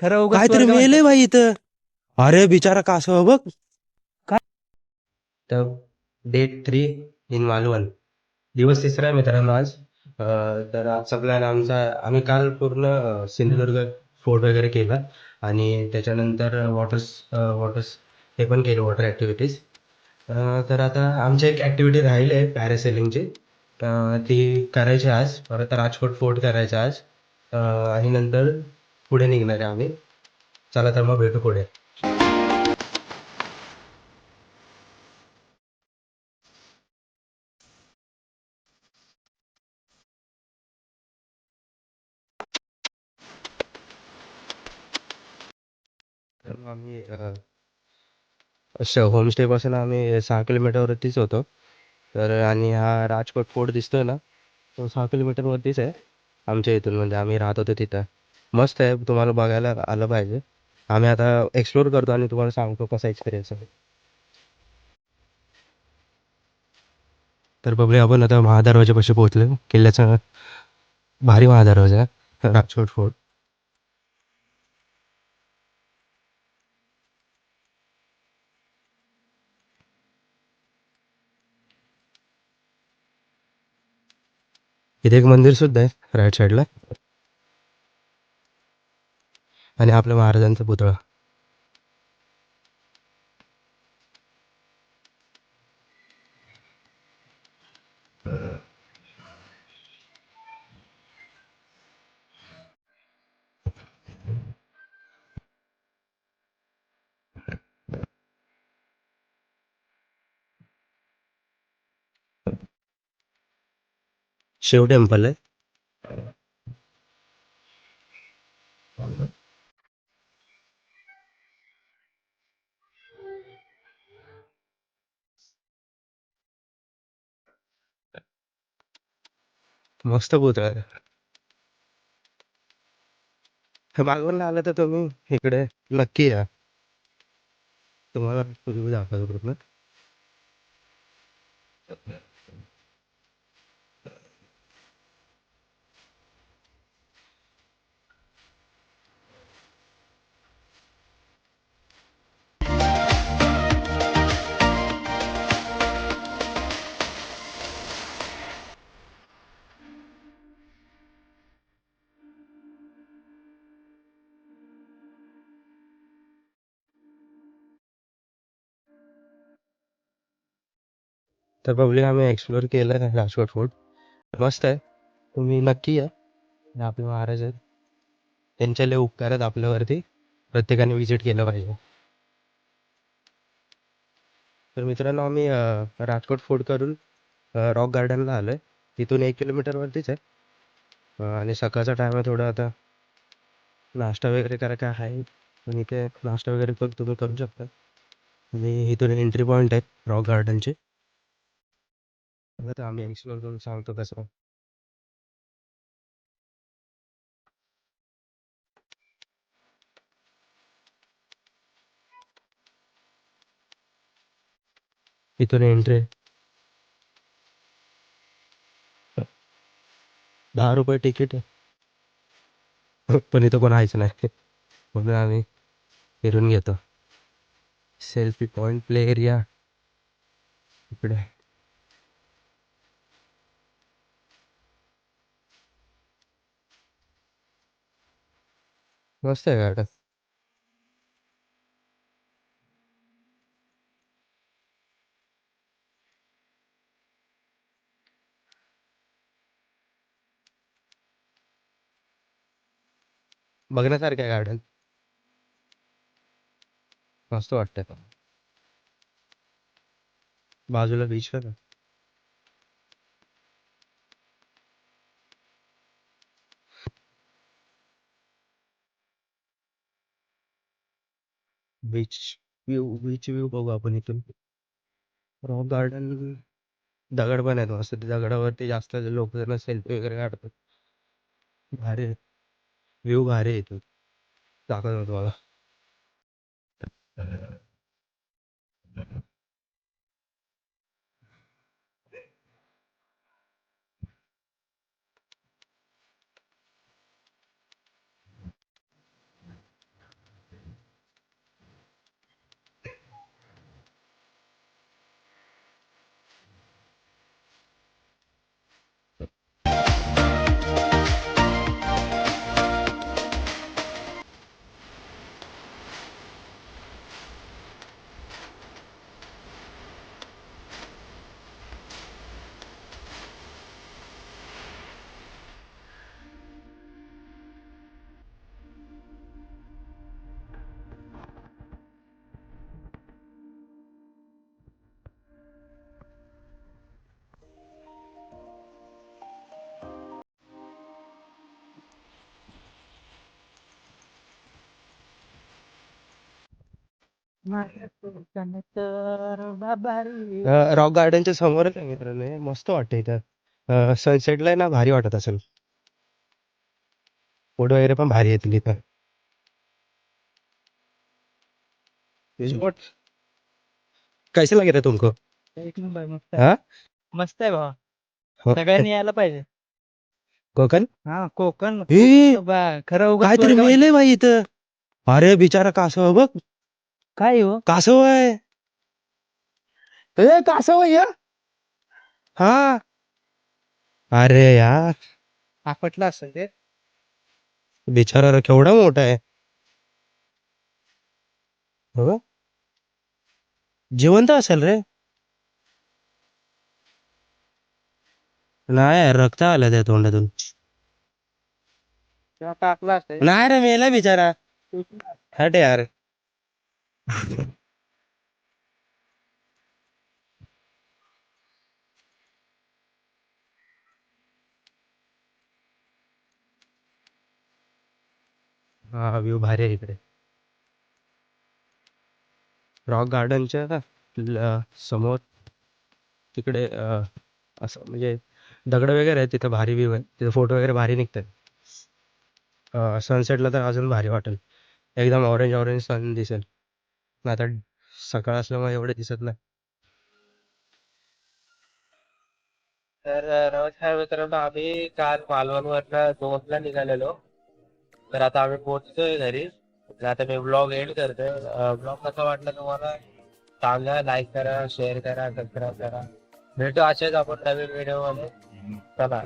खरं उगाच काहीतरी स्वर्ग मेलय म्हणतात. भाई इथं. अरे बिचारा कासव बघ. काय? तर डे 3 इन मालवण. दिवस तिसरा आहे मित्रांनो आज. तर आजचा प्लॅन आमचा, आम्ही काल पूर्ण सिंधुदुर्ग फोर्ट वगैरे केला आणि त्याच्यानंतर वॉटर्स हे पण केलं, वॉटर ॲक्टिव्हिटीज. तर आता आमची एक ॲक्टिव्हिटी राहिली आहे पॅरासेलिंगची. ती करायची आज. परत राजकोट फोर्ट करायचं आज. आणि नंतर पुढे निघणार आहे आम्ही. चला तर मग भेटू पुढे. तर मग आम्ही होमस्टेपासून आम्ही 6 किलोमीटरवरतीच होतो. तर आणि हा राजकोट फोर्ट दिसतोय ना, तो 6 किलोमीटरवरतीच आहे आमच्या इथून. म्हणजे आम्ही राहत होतो तिथं. मस्त आहे, तुम्हाला बघायला आलं पाहिजे. आम्ही आता एक्सप्लोर करतो आणि तुम्हाला सांगतो कसा एक्सपिरियन्स आहे. तर बघूया, आपण आता महादरवाजापाशी पोहोचलो. किल्ल्याचा भारी महादरवाजा आहे राजकोट फोर्ट. इथे एक मंदिर सुद्धा आहे राईट साईडला, आणि आपल्या महाराजांचा पुतळा. शिव टेम्पल आहे. मस्त पुतळा आहे. मालवणला आलं तर तुम्ही इकडे नक्की या. तुम्हाला व्ह्यू दाखवतो पूर्ण. तर पब्लिक आम्ही एक्सप्लोर केलं आहे राजकोट फोर्ट. मस्त आहे, तुम्ही नक्की या. हे आपले महाराज आहेत, त्यांचे लय उपकार आहेत आपल्यावरती. प्रत्येकाने विजिट केलं पाहिजे. तर मित्रांनो, आम्ही राजकोट फोर्ट करून रॉक गार्डनला आलो आहे. तिथून 1 किलोमीटरवरतीच आहे. आणि सकाळचा टाईम आहे, थोडं आता नाश्ता वगैरे करा काय आहे. पण इथे नाश्ता वगैरे पण तुम्ही करू शकता. आणि इथून एंट्री पॉईंट आहे रॉक गार्डनचे. आता आम्ही एक्सप्लोर करून सांगतो कसं. इथून एंट्री 10 रुपये तिकीट आहे. पण इथं कोण आहेच नाही, म्हणून आम्ही फिरून घेतो. सेल्फी पॉईंट, प्ले एरिया इकडे. मस्त आहे गार्डन. बघण्यासारखं आहे गार्डन. मस्त वाटतं. बाजूला बीच पण आहे. बीच बीच व्यू बघू आपण इथून. रॉक गार्डन, दगड पण आहेत मस्त. ते दगडावरती जास्त लोक जण सेल्फी वगैरे काढतात. भारी व्ह्यू, भारी आहे इथून. दाखवतो तुम्हाला. रॉक गार्डनच्या समोरच आहे मित्रांनो हे. मस्त वाटतं इथं सनसेटला ना भारी वाटत असेल. फोटो वगैरे पण भारी येतील इथं. कैसे लगे रे तुमको? एक नंबर मस्त हा मस्त आहे भावा. हो. सगळ्यांनी यायला पाहिजे. कोकण हा कोकण ए, खरं उगाच काहीतरी स्वर्ग मेलय बाई इथं. अरे बिचारा कासव बघ. काय हो कासव आहे. कासव आहे या. हा अरे यार आपटला असेल ते. बिचारा रे, केवढा मोठा आहे. हो जिवंत असेल रे. नाही यार, रक्त आलं त्या तोंडातून. किंवा टाकला असेल. नाही रे, मेला बिचारा. हट यार. हा व्ह्यू भारी आहे इकडे. रॉक गार्डनच्या समोर तिकडे असं म्हणजे दगड वगैरे आहे तिथं. भारी व्ह्यू आहे तिथं. फोटो वगैरे भारी निघतात. सनसेटला तर अजून भारी वाटेल. एकदम ऑरेंज ऑरेंज सन दिसेल. आता सकाळ असल्यामुळे एवढे दिसत नाही. तर नमस्कार मित्रांनो, आम्ही काल मालवणवरनं 2ला निघालेलो. तर आता आम्ही पोहोचतोय घरी. तर आता मी ब्लॉग एंड करतोय. ब्लॉग कसा वाटला तुम्हाला सांगा. लाईक करा, शेअर करा, सबस्क्राईब करा. भेटू असेच आपण नवीन व्हिडिओ मध्ये. चला.